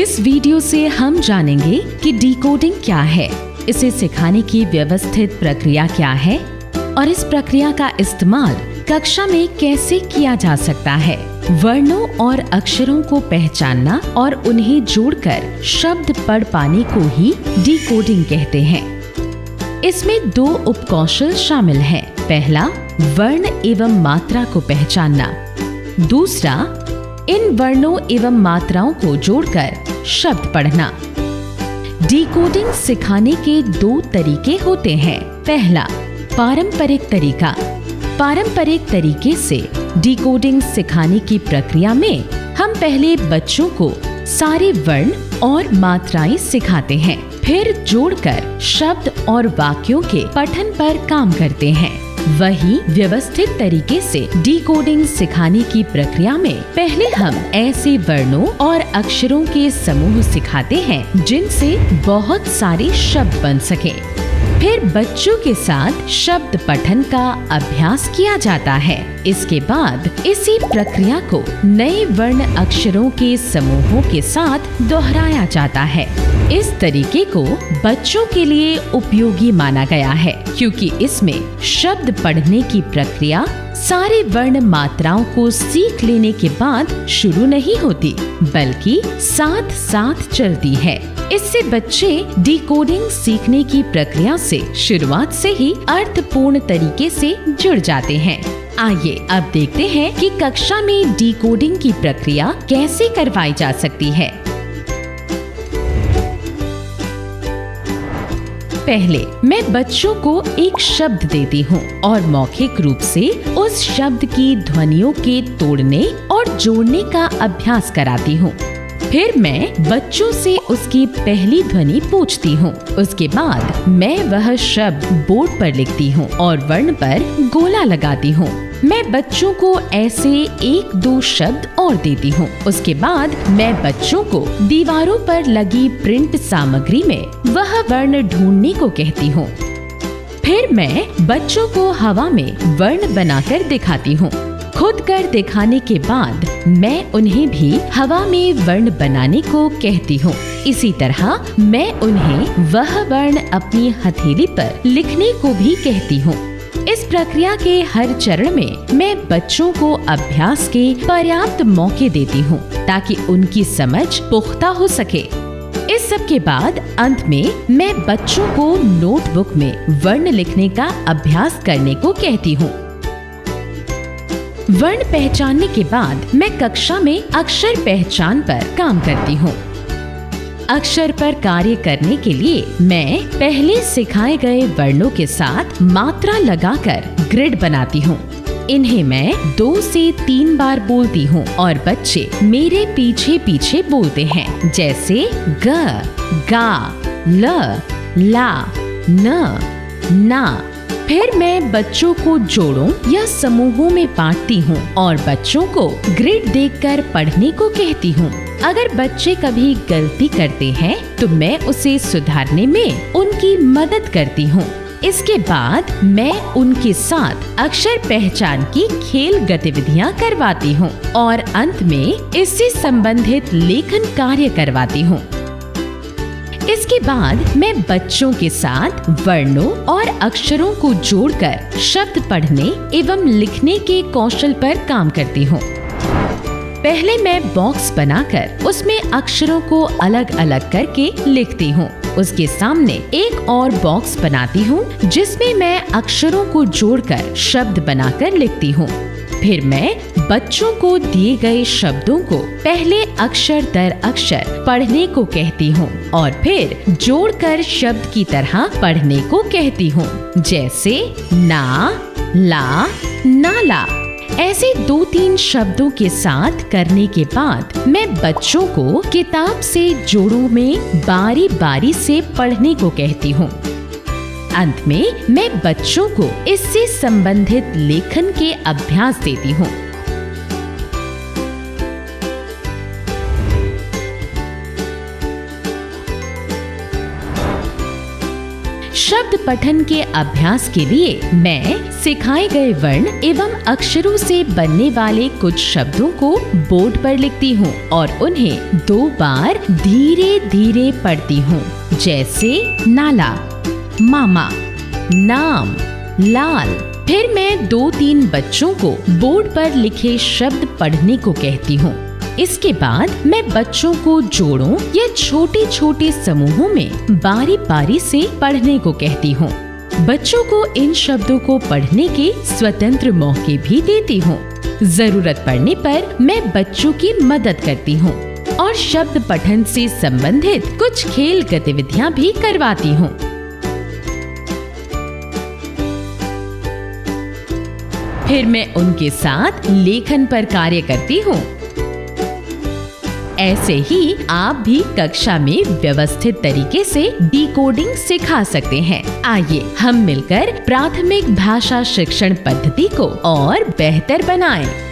इस वीडियो से हम जानेंगे कि डिकोडिंग क्या है, इसे सिखाने की व्यवस्थित प्रक्रिया क्या है और इस प्रक्रिया का इस्तेमाल कक्षा में कैसे किया जा सकता है। वर्णों और अक्षरों को पहचानना और उन्हें जोड़कर शब्द पढ़ पाने को ही डिकोडिंग कहते हैं। इसमें 2 उपकौशल शामिल हैं। पहला, वर्ण एवं मात्रा को पहचानना। दूसरा, इन वर्णों एवं मात्राओं को जोड़कर शब्द पढ़ना। डिकोडिंग सिखाने के 2 तरीके होते हैं। पहला, पारंपरिक तरीका। पारंपरिक तरीके से डिकोडिंग सिखाने की प्रक्रिया में हम पहले बच्चों को सारे वर्ण और मात्राएं सिखाते हैं, फिर जोड़कर शब्द और वाक्यों के पठन पर काम करते हैं। वही व्यवस्थित तरीके से डिकोडिंग सिखाने की प्रक्रिया में पहले हम ऐसे वर्णों और अक्षरों के समूह सिखाते हैं जिनसे बहुत सारे शब्द बन सके। फिर बच्चों के साथ शब्द पठन का अभ्यास किया जाता है। इसके बाद इसी प्रक्रिया को नए वर्ण अक्षरों के समूहों के साथ दोहराया जाता है। इस तरीके को बच्चों के लिए उपयोगी माना गया है, क्योंकि इसमें शब्द पढ़ने की प्रक्रिया सारे वर्ण मात्राओं को सीख लेने के बाद शुरू नहीं होती, बल्कि साथ साथ चलती है। इससे बच्चे डिकोडिंग सीखने की प्रक्रिया से शुरुआत से ही अर्थपूर्ण तरीके से जुड़ जाते हैं। आइए अब देखते हैं कि कक्षा में डिकोडिंग की प्रक्रिया कैसे करवाई जा सकती है। पहले मैं बच्चों को एक शब्द देती हूँ और मौखिक रूप से उस शब्द की ध्वनियों के तोड़ने और जोड़ने का अभ्यास कराती हूँ। फिर मैं बच्चों से उसकी पहली ध्वनि पूछती हूँ। उसके बाद मैं वह शब्द बोर्ड पर लिखती हूँ और वर्ण पर गोला लगाती हूँ। मैं बच्चों को ऐसे 1-2 शब्द और देती हूँ। उसके बाद मैं बच्चों को दीवारों पर लगी प्रिंट सामग्री में वह वर्ण ढूंढने को कहती हूँ। फिर मैं बच्चों को हवा में वर्ण बनाकर दिखाती हूँ। खुद कर दिखाने के बाद मैं उन्हें भी हवा में वर्ण बनाने को कहती हूँ। इसी तरह मैं उन्हें वह वर्ण अपनी हथेली पर लिखने को भी कहती हूँ। इस प्रक्रिया के हर चरण में मैं बच्चों को अभ्यास के पर्याप्त मौके देती हूँ, ताकि उनकी समझ पुख्ता हो सके। इस सब के बाद अंत में मैं बच्चों को नोटबुक में वर्ण लिखने का अभ्यास करने को कहती हूँ। वर्ण पहचानने के बाद मैं कक्षा में अक्षर पहचान पर काम करती हूँ। अक्षर पर कार्य करने के लिए मैं पहले सिखाए गए वर्णों के साथ मात्रा लगाकर ग्रिड बनाती हूँ। इन्हें मैं 2 से 3 बार बोलती हूँ और बच्चे मेरे पीछे पीछे बोलते हैं, जैसे ग, गा, ल, ला, न, ना। फिर मैं बच्चों को जोड़ों या समूहों में बांटती हूँ और बच्चों को ग्रिड देखकर पढ़ने को कहती हूँ। अगर बच्चे कभी गलती करते हैं तो मैं उसे सुधारने में उनकी मदद करती हूँ। इसके बाद मैं उनके साथ अक्षर पहचान की खेल गतिविधियाँ करवाती हूँ और अंत में इससे संबंधित लेखन कार्य करवाती हूँ। इसके बाद मैं बच्चों के साथ वर्णों और अक्षरों को जोड़कर शब्द पढ़ने एवं लिखने के कौशल पर काम करती हूँ। पहले मैं बॉक्स बनाकर उसमें अक्षरों को अलग अलग करके लिखती हूँ। उसके सामने एक और बॉक्स बनाती हूँ जिसमें मैं अक्षरों को जोड़कर शब्द बनाकर लिखती हूँ। फिर मैं बच्चों को दिए गए शब्दों को पहले अक्षर दर अक्षर पढ़ने को कहती हूँ और फिर जोड़कर शब्द की तरह पढ़ने को कहती हूँ, जैसे ना, ला, नाला। ऐसे 2-3 शब्दों के साथ करने के बाद मैं बच्चों को किताब से जोड़ों में बारी बारी से पढ़ने को कहती हूँ। अंत में मैं बच्चों को इससे संबंधित लेखन के अभ्यास देती हूँ। शब्द पठन के अभ्यास के लिए मैं सिखाए गए वर्ण एवं अक्षरों से बनने वाले कुछ शब्दों को बोर्ड पर लिखती हूँ और उन्हें 2 बार धीरे धीरे पढ़ती हूँ, जैसे नाला, मामा, नाम, लाल। फिर मैं 2-3 बच्चों को बोर्ड पर लिखे शब्द पढ़ने को कहती हूँ। इसके बाद मैं बच्चों को जोड़ों या छोटे छोटे समूहों में बारी बारी से पढ़ने को कहती हूँ। बच्चों को इन शब्दों को पढ़ने के स्वतंत्र मौके भी देती हूँ। जरूरत पड़ने पर मैं बच्चों की मदद करती हूँ और शब्द पठन से संबंधित कुछ खेल गतिविधियाँ भी करवाती हूँ। फिर मैं उनके साथ लेखन पर कार्य करती हूँ। ऐसे ही आप भी कक्षा में व्यवस्थित तरीके से डिकोडिंग सिखा सकते हैं। आइए हम मिलकर प्राथमिक भाषा शिक्षण पद्धति को और बेहतर बनाएं।